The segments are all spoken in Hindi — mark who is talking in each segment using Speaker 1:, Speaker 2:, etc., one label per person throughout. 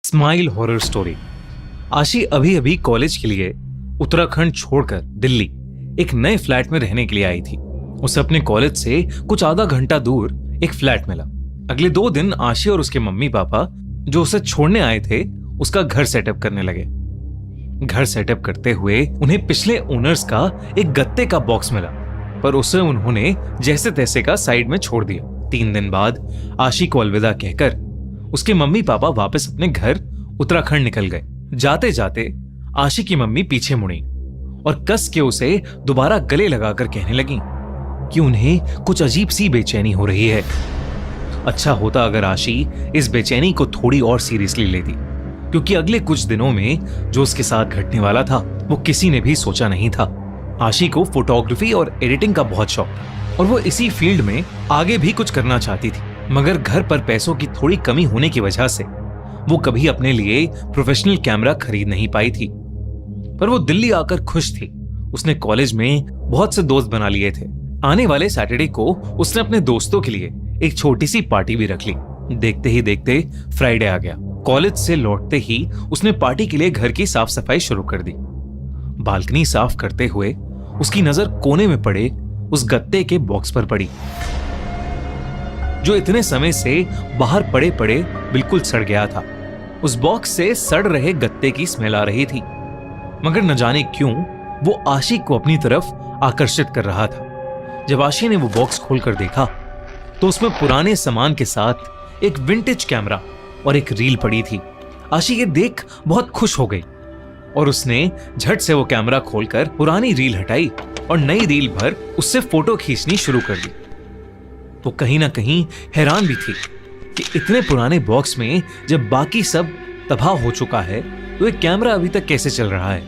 Speaker 1: Smile horror story. आशी अभी अभी कॉलेज के लिए उत्तराखंड छोड़कर दिल्ली एक नए फ्लैट में रहने के लिए आई थी। उसे अपने कॉलेज से कुछ आधा घंटा दूर एक फ्लैट मिला। अगले 2 दिन आशी और उसके मम्मी पापा जो उसे छोड़ने आए थे उसका घर सेटअप करने लगे। घर सेटअप करते हुए उन्हें पिछले ओनर्स का एक गत्ते का बॉक्स मिला, पर उसे उन्होंने जैसे तैसे का साइड में छोड़ दिया। 3 दिन बाद आशी को अलविदा कहकर उसके मम्मी पापा वापस अपने घर उत्तराखंड निकल गए। जाते जाते आशी की मम्मी पीछे मुड़ी और कस के उसे दोबारा गले लगाकर कहने लगी कि उन्हें कुछ अजीब सी बेचैनी हो रही है। अच्छा होता अगर आशी इस बेचैनी को थोड़ी और सीरियसली लेती, क्योंकि अगले कुछ दिनों में जो उसके साथ घटने वाला था वो किसी ने भी सोचा नहीं था। आशी को फोटोग्राफी और एडिटिंग का बहुत शौक था और वो इसी फील्ड में आगे भी कुछ करना चाहती थी, मगर घर पर पैसों की थोड़ी कमी होने की वजह से वो कभी अपने लिए प्रोफेशनल कैमरा खरीद नहीं पाई थी। पर वो दिल्ली आकर खुश थी। उसने कॉलेज में बहुत से दोस्त बना लिए थे। आने वाले सैटरडे को उसने अपने दोस्तों के लिए एक छोटी सी पार्टी भी रख ली। देखते ही देखते फ्राइडे आ गया। कॉलेज से लौटते ही उसने पार्टी के लिए घर की साफ सफाई शुरू कर दी। बालकनी साफ करते हुए उसकी नजर कोने में पड़े उस गत्ते के बॉक्स पर पड़ी, जो इतने समय से बाहर पड़े पड़े बिल्कुल सड़ गया था। उस बॉक्स से सड़ रहे गत्ते की स्मेल आ रही थी, मगर न जाने क्यों वो आशी को अपनी तरफ आकर्षित कर रहा था। जब आशी ने वो बॉक्स खोलकर देखा तो उसमें पुराने सामान के साथ एक विंटेज कैमरा और एक रील पड़ी थी। आशी ये देख बहुत खुश हो गई और उसने झट से वो कैमरा खोलकर पुरानी रील हटाई और नई रील भर उससे फोटो खींचनी शुरू कर दी। वो कहीं ना कहीं हैरान भी थी कि इतने पुराने बॉक्स में जब बाकी सब तबाह हो चुका है तो एक कैमरा अभी तक कैसे चल रहा है।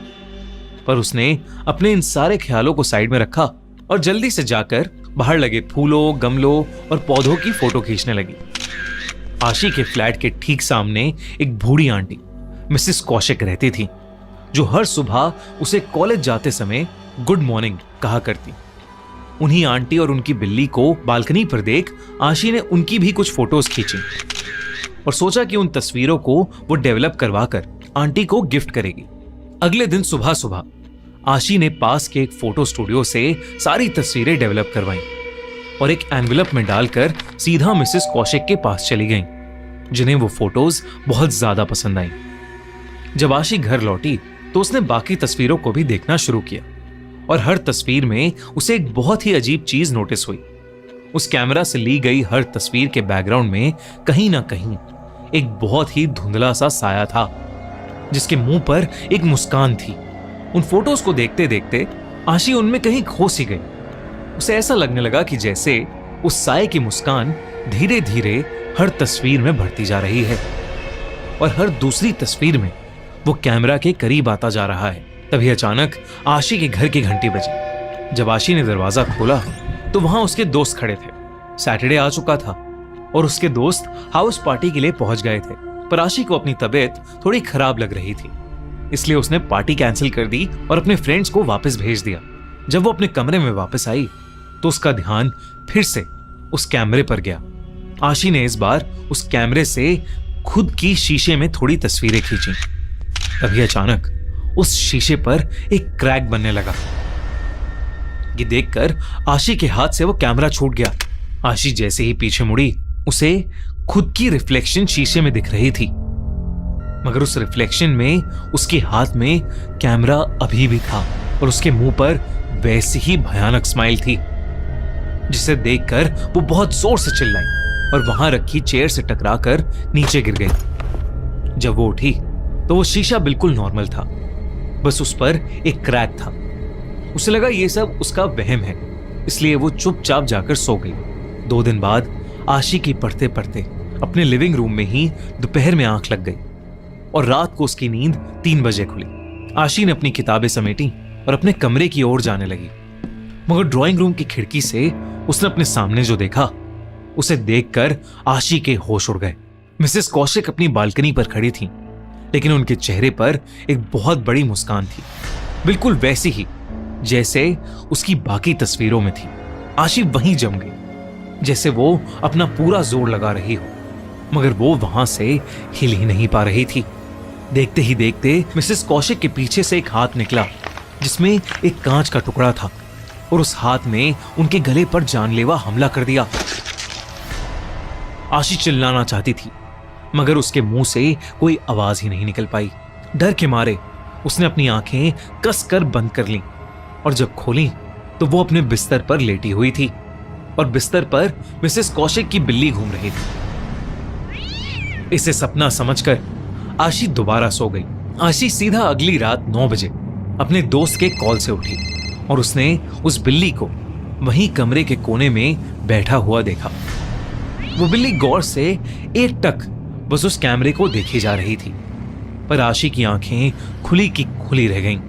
Speaker 1: पर उसने अपने इन सारे ख्यालों को साइड में रखा और जल्दी से जाकर बाहर लगे फूलों, गमलों और पौधों की फोटो खींचने लगी। आशी के फ्लैट के ठीक सामने एक बूढ़ी आंटी मिसेस कौशिक रहती थी, जो हर सुबह उसे कॉलेज जाते समय गुड मॉर्निंग कहा करती। उन्हीं आंटी और उनकी बिल्ली को बालकनी पर देख आशी ने उनकी भी कुछ फोटोज खींची और सोचा कि उन तस्वीरों को वो डेवलप करवाकर आंटी को गिफ्ट करेगी। अगले दिन सुबह सुबह आशी ने पास के एक फोटो स्टूडियो से सारी तस्वीरें डेवलप करवाईं और एक एनवेलप में डालकर सीधा मिसेस कौशिक के पास चली गईं, जिन्हें वो फोटोज बहुत ज्यादा पसंद आई। जब आशी घर लौटी तो उसने बाकी तस्वीरों को भी देखना शुरू किया और हर तस्वीर में उसे एक बहुत ही अजीब चीज नोटिस हुई। उस कैमरा से ली गई हर तस्वीर के बैकग्राउंड में कहीं ना कहीं एक बहुत ही धुंधला सा साया था, जिसके मुंह पर एक मुस्कान थी। उन फोटोज को देखते देखते आशी उनमें कहीं खो सी गई। उसे ऐसा लगने लगा कि जैसे उस साये की मुस्कान धीरे धीरे हर तस्वीर में बढ़ती जा रही है और हर दूसरी तस्वीर में वो कैमरा के करीब आता जा रहा है। तभी अचानक आशी के घर की घंटी बजी। जब आशी ने दरवाजा खोला तो वहां उसके दोस्त खड़े थे। सैटरडे आ चुका था और उसके दोस्त हाउस पार्टी के लिए पहुंच गए थे, पर आशी को अपनी तबीयत थोड़ी खराब लग रही थी, इसलिए उसने पार्टी कैंसिल कर दी और अपने फ्रेंड्स को वापस भेज दिया। जब वो अपने कमरे में वापस आई तो उसका ध्यान फिर से उस कैमरे पर गया। आशी ने इस बार उस कैमरे से खुद की शीशे में थोड़ी तस्वीरें खींची। तभी अचानक उस शीशे पर एक क्रैक बनने लगा। ये देखकर आशी के हाथ से वो कैमरा छूट गया। आशी जैसे ही पीछे मुड़ी उसे खुद की रिफ्लेक्शन शीशे में दिख रही थी, मगर उस रिफ्लेक्शन में उसके हाथ में कैमरा अभी भी था और उसके मुंह पर वैसी ही भयानक स्माइल थी, जिसे देखकर वो बहुत जोर से चिल्लाई और वहां रखी चेयर से टकराकर नीचे गिर गई। जब वो उठी तो वो शीशा बिल्कुल नॉर्मल था, बस उस पर एक क्रैक था। उसे लगा ये सब उसका वहम है, इसलिए वो चुपचाप जाकर सो गई। 2 दिन बाद आशी की पढ़ते पढ़ते अपने लिविंग रूम में ही दोपहर में आंख लग गई और रात को उसकी नींद 3 बजे खुली। आशी ने अपनी किताबें समेटी और अपने कमरे की ओर जाने लगी, मगर ड्राइंग रूम की खिड़की से उसने अपने सामने जो देखा उसे देखकर आशी के होश उड़ गए। मिसेस कौशिक अपनी बालकनी पर खड़ी थी, लेकिन उनके चेहरे पर एक बहुत बड़ी मुस्कान थी, बिल्कुल वैसी ही जैसे उसकी बाकी तस्वीरों में थी। आशी वहीं जम गई, जैसे वो अपना पूरा जोर लगा रही हो मगर वो वहां से हिल ही नहीं पा रही थी। देखते ही देखते मिसेस कौशिक के पीछे से एक हाथ निकला जिसमें एक कांच का टुकड़ा था और उस हाथ में उनके गले पर जानलेवा हमला कर दिया। आशी चिल्लाना चाहती थी मगर उसके मुंह से कोई आवाज ही नहीं निकल पाई। डर के मारे उसने अपनी आंखें कसकर बंद कर लीं और जब खोली तो वो अपने बिस्तर पर लेटी हुई थी और बिस्तर पर मिसेस कौशिक की बिल्ली घूम रही थी। इसे सपना समझकर आशी दोबारा सो गई। आशी सीधा अगली रात 9 बजे अपने दोस्त के कॉल से उठी और उसने उस बिल्ली को वहीं कमरे के कोने में बैठा हुआ देखा। वो बिल्ली गौर से एकटक बस उस कैमरे को देखी जा रही थी, पर आशी की आंखें खुली की खुली रह गईं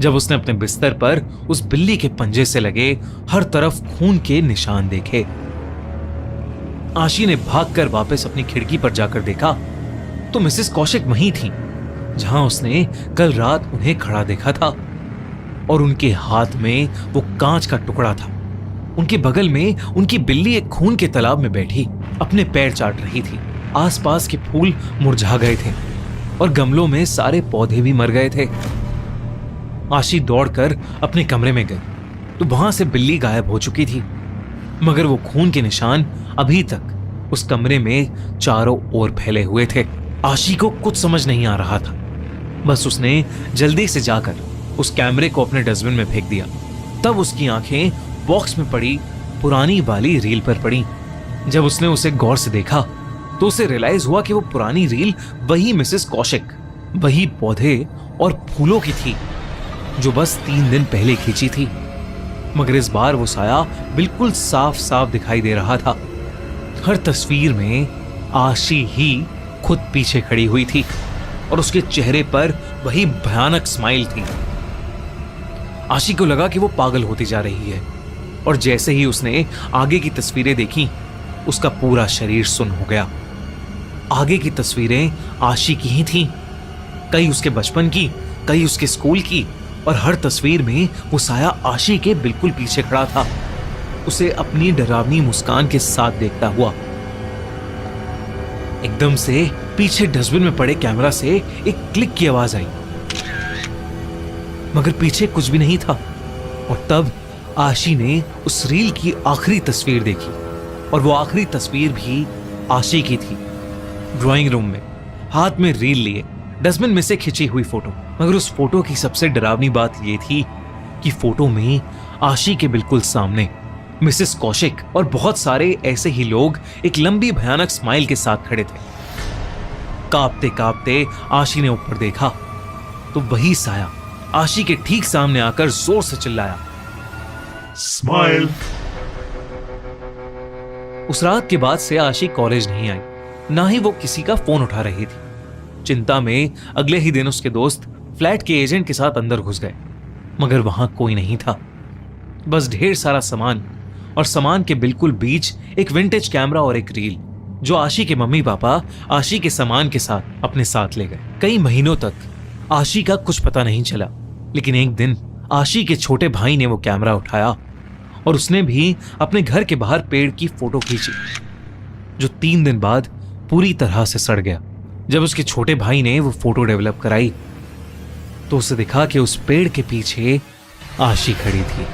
Speaker 1: जब उसने अपने बिस्तर पर उस बिल्ली के पंजे से लगे हर तरफ खून के निशान देखे। आशी ने भागकर वापस अपनी खिड़की पर जाकर देखा तो मिसेस कौशिक वहीं थी जहां उसने कल रात उन्हें खड़ा देखा था और उनके हाथ में वो कांच का टुकड़ा था। उनके बगल में उनकी बिल्ली एक खून के तालाब में बैठी अपने पैर चाट रही थी। आसपास के फूल मुरझा गए थे और गमलों में सारे पौधे भी मर गए थे। आशी दौड़कर अपने कमरे में गई तो वहां से बिल्ली गायब हो चुकी थी, मगर वो खून के निशान अभी तक उस कमरे में चारों ओर फैले हुए थे। आशी को कुछ समझ नहीं आ रहा था। बस उसने जल्दी से जाकर उस कैमरे को अपने डस्टबिन में फेंक दिया। तब उसकी आंखें बॉक्स में पड़ी पुरानी वाली रील पर पड़ी। जब उसने उसे गौर से देखा तो उसे रियलाइज हुआ कि वो पुरानी रील वही मिसेस कौशिक, वही पौधे और फूलों की थी जो बस 3 दिन पहले खींची थी, मगर इस बार वो साया बिल्कुल साफ साफ दिखाई दे रहा था। हर तस्वीर में आशी ही खुद पीछे खड़ी हुई थी और उसके चेहरे पर वही भयानक स्माइल थी। आशी को लगा कि वो पागल होती जा रही है और जैसे ही उसने आगे की तस्वीरें देखी उसका पूरा शरीर सुन्न हो गया। आगे की तस्वीरें आशी की ही थीं, कई उसके बचपन की, कई उसके स्कूल की, और हर तस्वीर में वो साया आशी के बिल्कुल पीछे खड़ा था, उसे अपनी डरावनी मुस्कान के साथ देखता हुआ। एकदम से पीछे डस्टबिन में पड़े कैमरा से एक क्लिक की आवाज आई, मगर पीछे कुछ भी नहीं था। और तब आशी ने उस रील की आखिरी तस्वीर देखी और वो आखिरी तस्वीर भी आशी की थी। ड्राइंग रूम में हाथ में रील लिए डस्टबिन में से खिंची हुई फोटो। मगर उस फोटो की सबसे डरावनी बात यह थी कि फोटो में आशी के बिल्कुल सामने मिसेस कौशिक और बहुत सारे ऐसे ही लोग एक लंबी भयानक स्माइल के साथ खड़े थे। कांपते कांपते आशी ने ऊपर देखा तो वही साया आशी के ठीक सामने आकर जोर से चिल्लाया,
Speaker 2: स्माइल।
Speaker 1: उस रात के बाद से आशी कॉलेज नहीं आई, ना ही वो किसी का फोन उठा रही थी। चिंता में अगले ही दिन उसके दोस्त फ्लैट के एजेंट के साथ अंदर घुस गए, मगर वहां कोई नहीं था, बस ढेर सारा सामान और सामान के बिल्कुल बीच एक विंटेज कैमरा और एक रील जो आशी के मम्मी पापा आशी के सामान के साथ अपने साथ ले गए। कई महीनों तक आशी का कुछ पता नहीं चला, लेकिन एक दिन आशी के छोटे भाई ने वो कैमरा उठाया और उसने भी अपने घर के बाहर पेड़ की फोटो खींची जो 3 दिन बाद पूरी तरह से सड़ गया। जब उसके छोटे भाई ने वो फोटो डेवलप कराई तो उसे दिखा कि उस पेड़ के पीछे आशी खड़ी थी।